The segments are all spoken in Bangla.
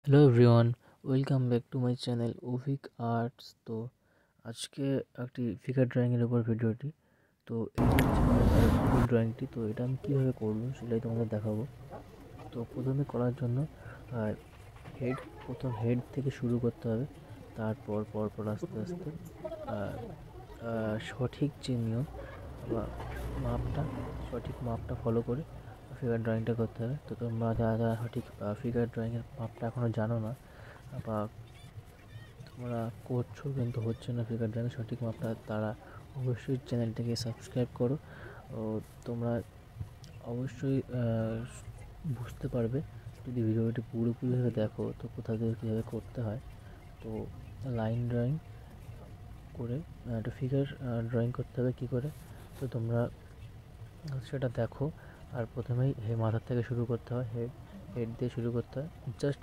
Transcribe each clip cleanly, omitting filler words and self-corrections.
Hello everyone, welcome back to my channel Avik Arts. তো আজকে একটি ফিগার ড্রয়িংয়ের উপর ভিডিওটি। তো এটা হচ্ছে আমার ফুল ড্রয়িংটি। তো এটা আমি কীভাবে করবো সেটাই তোমাদের দেখাবো। তো প্রথমে করার জন্য হেড প্রথম হেড থেকে শুরু করতে হবে, তারপর পরপর আস্তে আস্তে সঠিক যে নিয়ম বা মাপটা সঠিক মাপটা ফলো করে ফিগার ড্রয়িংটা করতে হবে। তো তোমরা যারা যারা সঠিক ফিগার ড্রয়িংয়ের মাপটা এখনও জানো না বা তোমরা করছো কিন্তু হচ্ছে না ফিগার ড্রয়িংয়ের সঠিক মাপটা, তারা অবশ্যই চ্যানেলটাকে সাবস্ক্রাইব করো। ও তোমরা অবশ্যই বুঝতে পারবে যদি ভিডিওটি পুরোপুরিভাবে দেখো, তো কোথা থেকে কীভাবে করতে হয়। তো লাইন ড্রয়িং করে একটা ফিগার ড্রয়িং করতে হবে কী করে, তো তোমরা সেটা দেখো। আর প্রথমেই মাথার থেকে শুরু করতে হয়, হেড দিয়ে শুরু করতে হয়। জাস্ট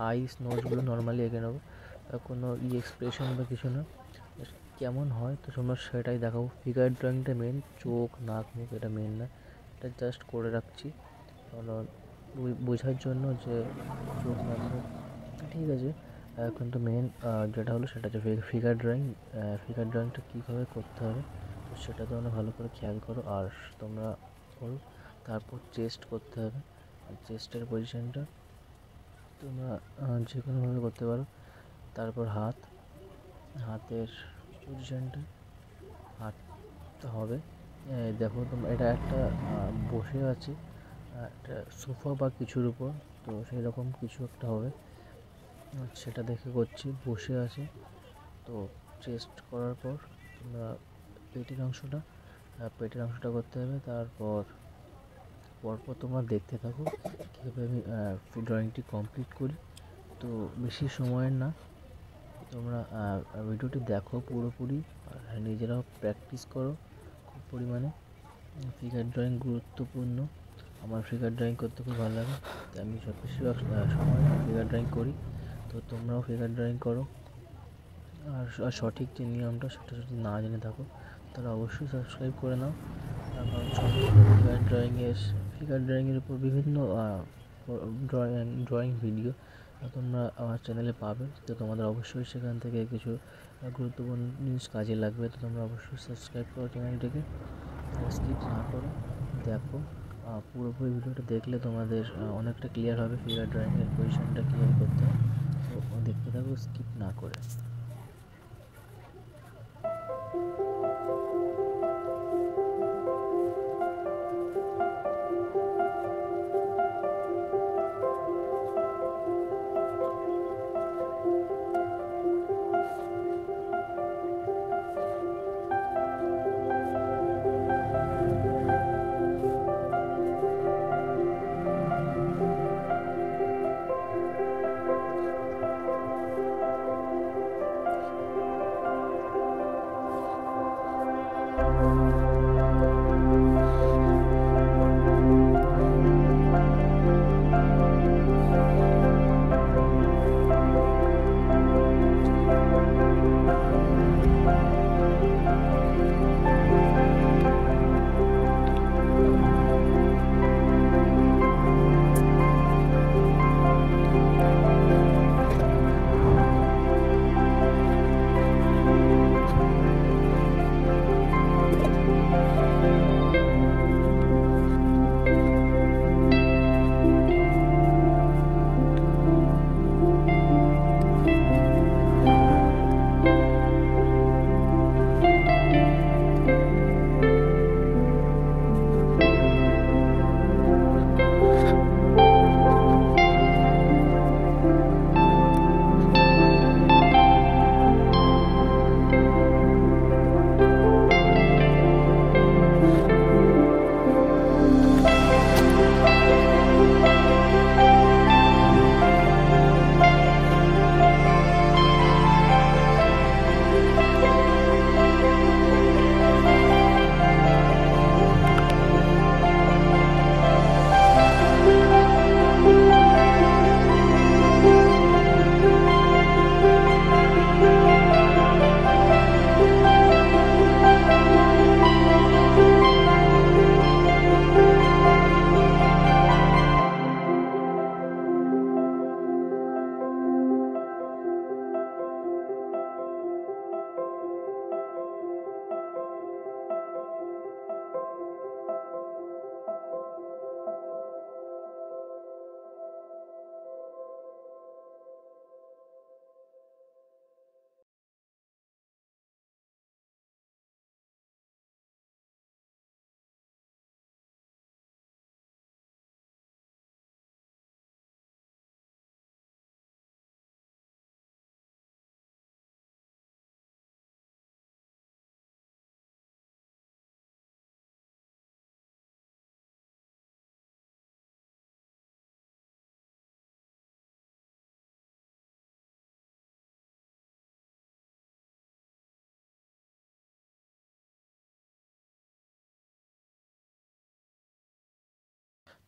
আইস নোজগুলো নর্মালি এঁকে নেবো, কোনো এক্সপ্রেশন বা কিছু না, কেমন হয় তো তোমরা সেটাই দেখাবো। ফিগার ড্রয়িংটা মেন, চোখ নাক মুখ এটা মেন না, এটা জাস্ট করে রাখছি কারণ বোঝার জন্য যে চোখ নাক মুখ ঠিক আছে। কিন্তু মেন যেটা হলো সেটা হচ্ছে ফিগার ড্রয়িং। ফিগার ড্রয়িংটা কীভাবে করতে হবে তো সেটা তোমরা ভালো করে খেয়াল করো আর তোমরা করো। তারপর চেস্ট করতে হবে, চেস্টের পজিশনটা তোমরা যে কোনোভাবে করতে পারো। তারপর হাতের পজিশনটা হাত হবে, দেখো তোমরা এটা একটা বসে আছে একটা সোফা বা কিছুর উপর, তো সেই রকম কিছু একটা হবে, সেটা দেখে করছি। বসে আছে, তো চেস্ট করার পর তোমরা পেটের অংশটা করতে হবে। তারপর পরপর তোমরা দেখতে থাকো কীভাবে আমি ড্রয়িংটি কমপ্লিট করি। তো বেশি সময়ের না, তোমরা ভিডিওটি দেখো পুরোপুরি আর নিজেরাও প্র্যাকটিস করো খুব পরিমাণে। ফিগার ড্রয়িং গুরুত্বপূর্ণ, আমার ফিগার ড্রয়িং করতে খুব ভালো লাগে, তাই আমি বেশিরভাগ সময় ফিগার ড্রয়িং করি। তো তোমরাও ফিগার ড্রয়িং করো আর সঠিক যে নিয়মটা সেটা যদি না জেনে থাকো তাহলে অবশ্যই সাবস্ক্রাইব করে নাও। কারণ সম্পূর্ণ ফিগার ড্রয়িংয়ের উপর বিভিন্ন ড্রয়িং ভিডিও তোমরা আমার চ্যানেলে পাবে। তো তোমাদের অবশ্যই সেখান থেকে কিছু গুরুত্বপূর্ণ জিনিস কাজে লাগবে। তো তোমরা অবশ্যই সাবস্ক্রাইব করো চ্যানেলটিকে, স্কিপ না করো, দেখো। পুরোপুরি ভিডিওটা দেখলে তোমাদের অনেকটা ক্লিয়ার হবে ফিগার ড্রয়িংয়ের পজিশনটা কীভাবে করতে হয়। তো দেখতে থাকো স্কিপ না করে।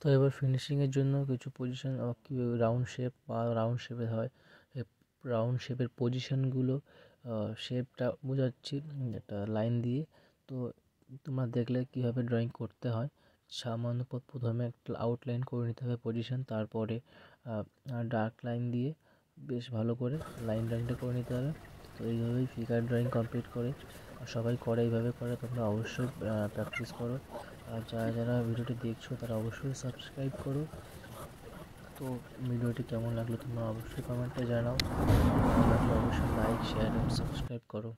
তো এবার ফিনিশিংয়ের জন্য কিছু পজিশন কীভাবে রাউন্ড শেপ বা রাউন্ড শেপে হয়, রাউন্ড শেপের পজিশনগুলো শেপটা বোঝাচ্ছি একটা লাইন দিয়ে। তো তোমরা দেখলে কীভাবে ড্রয়িং করতে হয়। সামান্য প্রথমে একটা আউটলাইন করে নিতে হবে পজিশন, তারপরে ডার্ক লাইন দিয়ে বেশ ভালো করে লাইন ড্রয়িংটা করে নিতে হবে। তো এইভাবেই ফিগার ড্রয়িং কমপ্লিট করে, আর সবাই করে এইভাবে করে, তোমরা অবশ্যই প্র্যাকটিস করো। আর যারা যারা ভিডিওটি দেখছো তারা অবশ্যই সাবস্ক্রাইব করো। তো ভিডিওটি কেমন লাগলো তোমরা অবশ্যই কমেন্টে জানাও, ভালো লাগলে অবশ্যই লাইক, শেয়ার এবং সাবস্ক্রাইব করো।